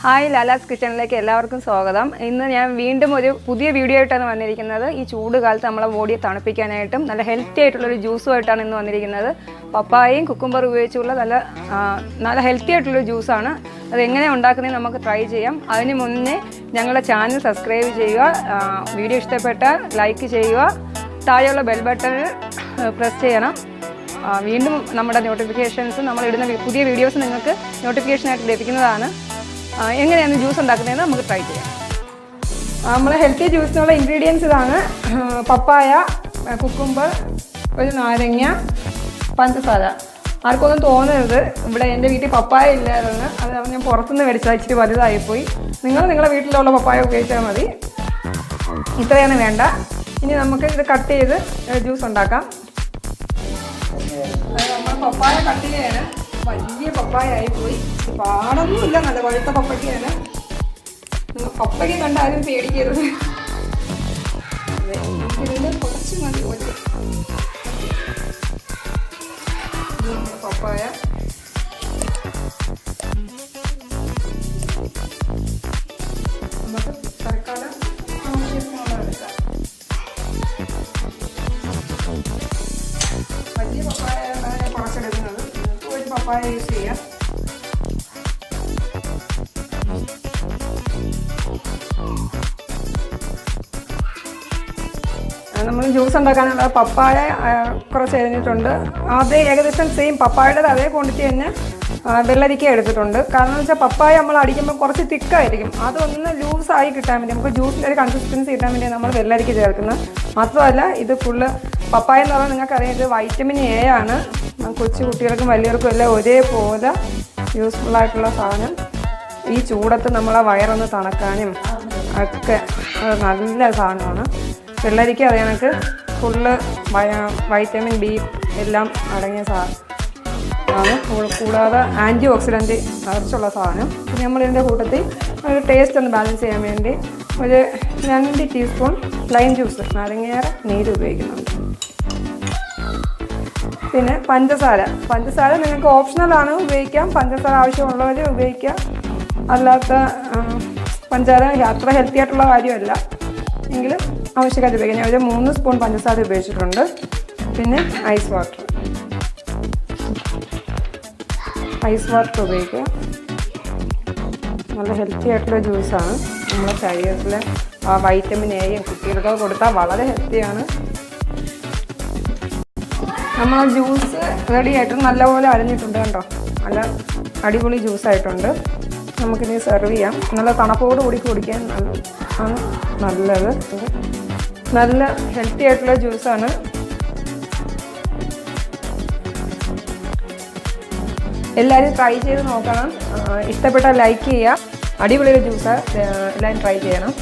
Hi Lalas കിച്ചണിലേക്ക് എല്ലാവർക്കും സ്വാഗതം. ഇന്ന് ഞാൻ വീണ്ടും ഒരു പുതിയ വീഡിയോ ആയിട്ടാണ് വന്നിരിക്കുന്നത്. ഈ ചൂട് കാലത്ത് നമ്മളെ ബോഡിയെ തണുപ്പിക്കാനായിട്ടും നല്ല ഹെൽത്തി ആയിട്ടുള്ളൊരു ജ്യൂസുമായിട്ടാണ് ഇന്ന് വന്നിരിക്കുന്നത്. പപ്പായയും കുക്കുംബർ ഉപയോഗിച്ചുള്ള നല്ല ഹെൽത്തി ആയിട്ടുള്ളൊരു ജ്യൂസാണ്. അതെങ്ങനെ ഉണ്ടാക്കുന്നത് നമുക്ക് ട്രൈ ചെയ്യാം. അതിന് മുന്നേ ഞങ്ങളുടെ ചാനൽ സബ്സ്ക്രൈബ് ചെയ്യുക, വീഡിയോ ഇഷ്ടപ്പെട്ടാൽ ലൈക്ക് ചെയ്യുക, താഴെയുള്ള ബെൽ ബട്ടൺ പ്രസ് ചെയ്യണം. വീണ്ടും നമ്മുടെ നോട്ടിഫിക്കേഷൻസ് നമ്മളിടുന്ന പുതിയ വീഡിയോസ് നിങ്ങൾക്ക് നോട്ടിഫിക്കേഷനായിട്ട് ലഭിക്കുന്നതാണ്. എങ്ങനെയാണ് ജ്യൂസ് ഉണ്ടാക്കുന്നതെന്ന് നമുക്ക് ട്രൈ ചെയ്യാം. നമ്മൾ ഹെൽത്തി ജ്യൂസിനുള്ള ഇൻഗ്രീഡിയൻസ് ഇതാണ്: പപ്പായ, കുക്കുംബർ, ഒരു നാരങ്ങ, പഞ്ചസാര. ആർക്കൊന്നും തോന്നരുത് ഇവിടെ എൻ്റെ വീട്ടിൽ പപ്പായ ഇല്ലായിരുന്നു, അത് ഞാൻ പുറത്തുനിന്ന് മേടിച്ചാൽ ഇച്ചിരി വലുതായിപ്പോയി. നിങ്ങളുടെ വീട്ടിലുള്ള പപ്പായ ഉപയോഗിച്ചാൽ മതി. ഇത്രയാണ് വേണ്ട. ഇനി നമുക്ക് ഇത് കട്ട് ചെയ്ത് ജ്യൂസ് ഉണ്ടാക്കാം. നമ്മൾ പപ്പായ കട്ട് ചെയ്യാണ്. വലിയ പപ്പായ ആയിപ്പോയി, പാടൊന്നുമില്ല, നല്ല വഴുത്ത പപ്പയ്ക്കാണ്. നിങ്ങൾ പപ്പയ്ക്ക് കണ്ടാലും പേടിക്കരുത്. ഇതിൽ കുറച്ച് മതി. പപ്പായ നമുക്ക് തൽക്കാലം എടുക്കാം. വലിയ പപ്പായ കുറച്ചെടുക്കുന്നത്, ഒരു പപ്പായ യൂസ് ചെയ്യാം. നമ്മൾ ജ്യൂസ് ഉണ്ടാക്കാനുള്ള പപ്പായ കുറച്ച് എരിഞ്ഞിട്ടുണ്ട്. അതേ ഏകദേശം സെയിം പപ്പായയുടെ അതേ ക്വാണ്ടിറ്റി തന്നെ വെള്ളരിക്ക എടുത്തിട്ടുണ്ട്. കാരണം എന്ന് വെച്ചാൽ പപ്പായ നമ്മൾ അടിക്കുമ്പോൾ കുറച്ച് തിക്കായിരിക്കും, അതൊന്ന് ലൂസായി കിട്ടാൻ വേണ്ടി, നമുക്ക് ജ്യൂസിൻ്റെ ഒരു കൺസിസ്റ്റൻസി കിട്ടാൻ വേണ്ടി നമ്മൾ വെള്ളരിക്ക ചേർക്കുന്നത്. മാത്രമല്ല ഇത് ഫുള്ള് പപ്പായ എന്ന് പറഞ്ഞാൽ നിങ്ങൾക്കറിയാം, ഇത് വൈറ്റമിൻ എ ആണ്. കൊച്ചു കുട്ടികൾക്കും വലിയവർക്കും എല്ലാം ഒരേപോലെ യൂസ്ഫുള്ളായിട്ടുള്ള സാധനം. ഈ ചൂടത്ത് നമ്മളെ വയറൊന്ന് തണുക്കാനും ഒക്കെ നല്ല സാധനമാണ് വെള്ളരിക്ക. അത് കണക്ക് ഫുള്ള് വൈറ്റമിൻ ബി എല്ലാം അടങ്ങിയ സാധനമാണ്. കൂടാതെ ആൻറ്റി ഓക്സിഡൻറ്റ് നിറച്ചുള്ള സാധനം. പിന്നെ നമ്മളിതിൻ്റെ കൂട്ടത്തിൽ ഒരു ടേസ്റ്റ് ഒന്ന് ബാലൻസ് ചെയ്യാൻ വേണ്ടി ഒരു 2 ടീസ്പൂൺ ലൈം ജ്യൂസ്, നാരങ്ങയുടെ നീര് ഉപയോഗിക്കുന്നുണ്ട്. പിന്നെ പഞ്ചസാര നിങ്ങൾക്ക് ഓപ്ഷണലാണ്, ഉപയോഗിക്കാം. പഞ്ചസാര ആവശ്യമുള്ളവർ ഉപയോഗിക്കാം. അല്ലാത്ത പഞ്ചസാര അത്ര ഹെൽത്തി ആയിട്ടുള്ള കാര്യമല്ല എങ്കിലും ആവശ്യക്കാർ ഉപയോഗിക്കാം. ഞാൻ ഒരു 3 സ്പൂൺ പഞ്ചസാര ഉപയോഗിച്ചിട്ടുണ്ട്. പിന്നെ ഐസ് വാട്ടർ ഉപയോഗിക്കുക. നല്ല ഹെൽത്തി ആയിട്ടുള്ള ജ്യൂസാണ്. നമ്മുടെ ശരീരത്തിൽ വൈറ്റമിൻ എയും കുട്ടികൾക്ക് കൊടുത്താൽ വളരെ ഹെൽത്തിയാണ്. നമ്മളെ ജ്യൂസ് റെഡി ആയിട്ട് നല്ലപോലെ അരിഞ്ഞിട്ടുണ്ട് കണ്ടോ, നല്ല അടിപൊളി ജ്യൂസായിട്ടുണ്ട്. നമുക്കിനി സെർവ് ചെയ്യാം. നല്ല തണുപ്പോട് കൂടി കുടിക്കാൻ ആണ് നല്ലത്. നല്ല ഹെൽത്തി ആയിട്ടുള്ള ജ്യൂസാണ്. എല്ലാവരും ട്രൈ ചെയ്ത് നോക്കണം. ഇഷ്ടപ്പെട്ടാൽ ലൈക്ക് ചെയ്യുക. അടിപൊളി ഒരു ജ്യൂസാണ്, എല്ലാവരും ട്രൈ ചെയ്യണം.